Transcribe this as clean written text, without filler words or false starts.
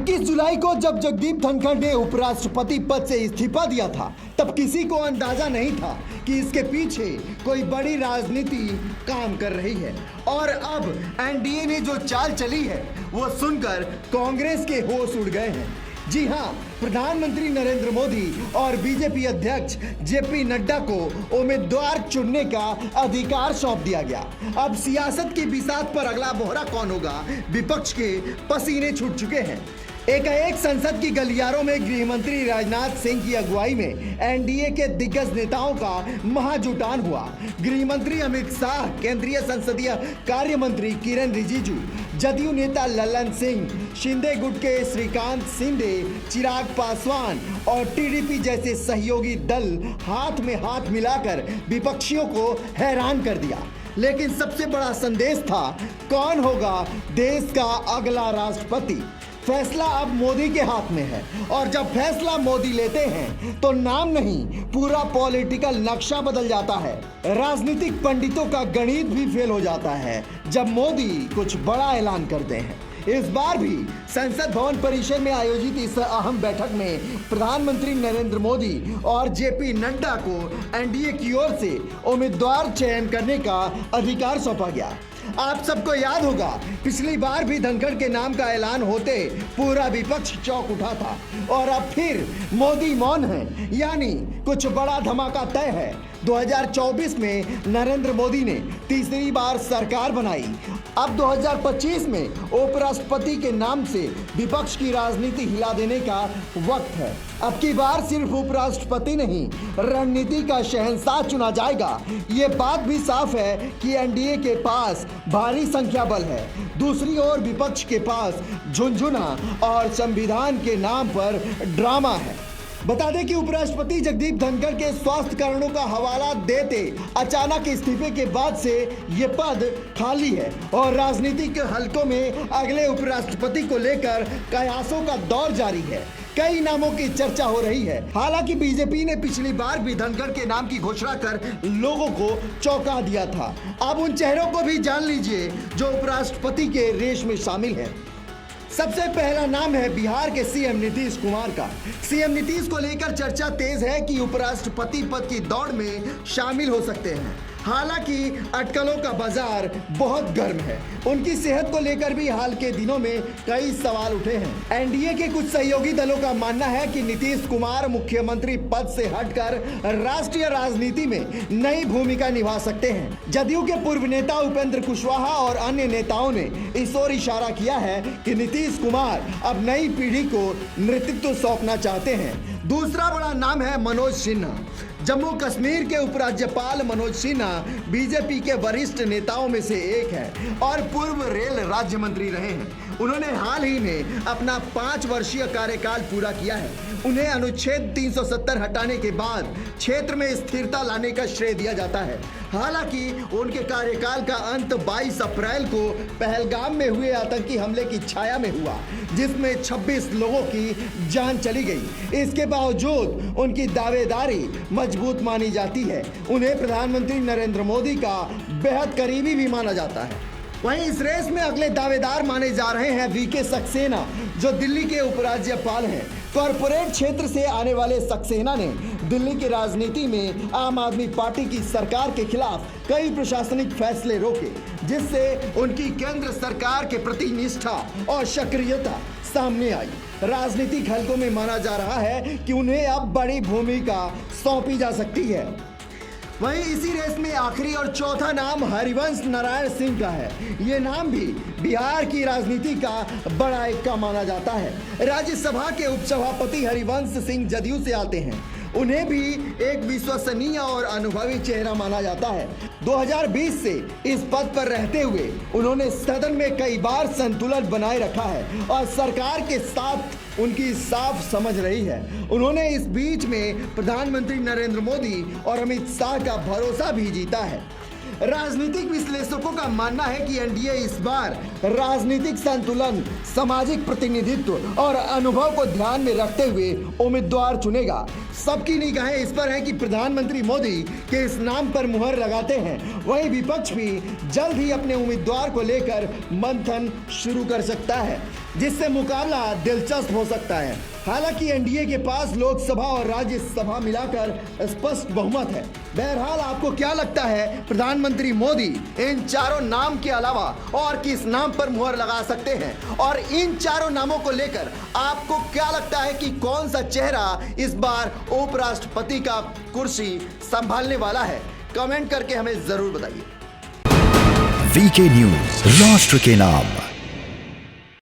21 जुलाई को जब जगदीप धनखड़ ने उपराष्ट्रपति पद से इस्तीफा दिया था, तब किसी को अंदाजा नहीं था कि इसके पीछे कोई बड़ी राजनीति काम कर रही है। और अब एनडीए ने जो चाल चली है वो सुनकर कांग्रेस के होश उड़ गए हैं। जी हां, प्रधानमंत्री नरेंद्र मोदी और बीजेपी अध्यक्ष जेपी नड्डा को उम्मीदवार चुनने का अधिकार सौंप दिया गया। अब सियासत की बिसात पर अगला मोहरा कौन होगा, विपक्ष के पसीने छूट चुके हैं। एकाएक संसद की गलियारों में गृह मंत्री राजनाथ सिंह की अगुवाई में एनडीए के दिग्गज नेताओं का महाजुटान हुआ। गृह मंत्री अमित शाह, केंद्रीय संसदीय कार्य मंत्री किरेन रिजिजू, जदयू नेता ललन सिंह, शिंदे गुट के श्रीकांत शिंदे, चिराग पासवान और टीडीपी जैसे सहयोगी दल हाथ में हाथ मिलाकर विपक्षियों को हैरान कर दिया। लेकिन सबसे बड़ा संदेश था, कौन होगा देश का अगला राष्ट्रपति। फैसला अब मोदी के हाथ में है, और जब फैसला मोदी लेते हैं तो नाम नहीं, पूरा पॉलिटिकल नक्शा बदल जाता है। राजनीतिक पंडितों का गणित भी फेल हो जाता है जब मोदी कुछ बड़ा ऐलान करते हैं। इस बार भी संसद भवन परिसर में आयोजित इस अहम बैठक में प्रधानमंत्री नरेंद्र मोदी और जेपी नड्डा को एनडीए की ओर से उम्मीदवार चयन करने का अधिकार सौंपा गया। आप सबको याद होगा, पिछली बार भी धनखड़ के नाम का ऐलान होते पूरा विपक्ष चौंक उठा था, और अब फिर मोदी मौन है, यानी कुछ बड़ा धमाका तय है। 2024 में नरेंद्र मोदी ने तीसरी बार सरकार बनाई। अब 2025 में उपराष्ट्रपति के नाम से विपक्ष की राजनीति हिला देने का वक्त है। अब की बार सिर्फ उपराष्ट्रपति नहीं, रणनीति का शहंशाह चुना जाएगा। ये बात भी साफ है कि एनडीए के पास भारी संख्या बल है, दूसरी ओर विपक्ष के पास झुनझुना और संविधान के नाम पर ड्रामा है। बता दें कि उपराष्ट्रपति जगदीप धनखड़ के स्वास्थ्य कारणों का हवाला देते अचानक इस्तीफे के बाद से ये पद खाली है, और राजनीतिक हलकों में अगले उपराष्ट्रपति को लेकर कयासों का दौर जारी है। कई नामों की चर्चा हो रही है। हालांकि बीजेपी ने पिछली बार भी धनखड़ के नाम की घोषणा कर लोगों को चौंका दिया था। अब उन चेहरों को भी जान लीजिए जो उपराष्ट्रपति के रेस में शामिल है। सबसे पहला नाम है बिहार के सीएम नीतीश कुमार का। सीएम नीतीश को लेकर चर्चा तेज है कि उपराष्ट्रपति पद की दौड़ में शामिल हो सकते हैं। हालांकि अटकलों का बाजार बहुत गर्म है। उनकी सेहत को लेकर भी हाल के दिनों में कई सवाल उठे हैं। एनडीए के कुछ सहयोगी दलों का मानना है कि नीतीश कुमार मुख्यमंत्री पद से हटकर राष्ट्रीय राजनीति में नई भूमिका निभा सकते हैं। जदयू के पूर्व नेता उपेंद्र कुशवाहा और अन्य नेताओं ने इस ओर इशारा किया है कि नीतीश कुमार अब नई पीढ़ी को नेतृत्व सौंपना चाहते हैं। दूसरा बड़ा नाम है मनोज सिन्हा। जम्मू कश्मीर के उपराज्यपाल मनोज सिन्हा बीजेपी के वरिष्ठ नेताओं में से एक है और पूर्व रेल राज्य मंत्री रहे हैं। उन्होंने हाल ही में अपना 5 वर्षीय कार्यकाल पूरा किया है। उन्हें अनुच्छेद 370 हटाने के बाद क्षेत्र में स्थिरता लाने का श्रेय दिया जाता है। हालांकि उनके कार्यकाल का अंत 22 अप्रैल को पहलगाम में हुए आतंकी हमले की छाया में हुआ, जिसमें 26 लोगों की जान चली गई। इसके बावजूद उनकी दावेदारी मजबूत मानी जाती है। उन्हें प्रधानमंत्री नरेंद्र मोदी का बेहद करीबी भी माना जाता है। वहीं इस रेस में अगले दावेदार माने जा रहे हैं वीके सक्सेना, जो दिल्ली के उपराज्यपाल हैं। कॉरपोरेट क्षेत्र से आने वाले सक्सेना ने दिल्ली की राजनीति में आम आदमी पार्टी की सरकार के खिलाफ कई प्रशासनिक फैसले रोके, जिससे उनकी केंद्र सरकार के प्रति निष्ठा और सक्रियता सामने आई। राजनीतिक हलकों में माना जा रहा है कि उन्हें अब बड़ी भूमिका सौंपी जा सकती है। वहीं इसी रेस में आखिरी और चौथा नाम हरिवंश नारायण सिंह का है। ये नाम भी बिहार की राजनीति का बड़ा इक्का माना जाता है। राज्यसभा के उपसभापति हरिवंश सिंह जदयू से आते हैं। उन्हें भी एक विश्वसनीय और अनुभवी चेहरा माना जाता है। 2020 से इस पद पर रहते हुए उन्होंने सदन में कई बार संतुलन बनाए रखा है और सरकार के साथ उनकी साफ समझ रही है। उन्होंने इस बीच में प्रधानमंत्री नरेंद्र मोदी और अमित शाह का भरोसा भी जीता है। राजनीतिक विश्लेषकों का मानना है कि एनडीए इस बार राजनीतिक संतुलन, सामाजिक प्रतिनिधित्व और अनुभव को ध्यान में रखते हुए उम्मीदवार चुनेगा। सबकी निगाहें इस पर है कि प्रधानमंत्री मोदी के इस नाम पर मुहर लगाते हैं। वहीं विपक्ष भी जल्द ही अपने उम्मीदवार को लेकर मंथन शुरू कर सकता है। जिससे मुकाबला दिलचस्प हो सकता है। हालांकि एनडीए के पास लोकसभा और राज्यसभा मिलाकर स्पष्ट बहुमत है। बहरहाल आपको क्या लगता है, प्रधानमंत्री मोदी इन चारों नाम के अलावा और किस नाम पर मुहर लगा सकते हैं? और इन चारों नामों को लेकर आपको क्या लगता है कि कौन सा चेहरा इस बार उपराष्ट्रपति का कुर्सी संभालने वाला है? कमेंट करके हमें जरूर बताइए। वीके न्यूज, राष्ट्र के नाम।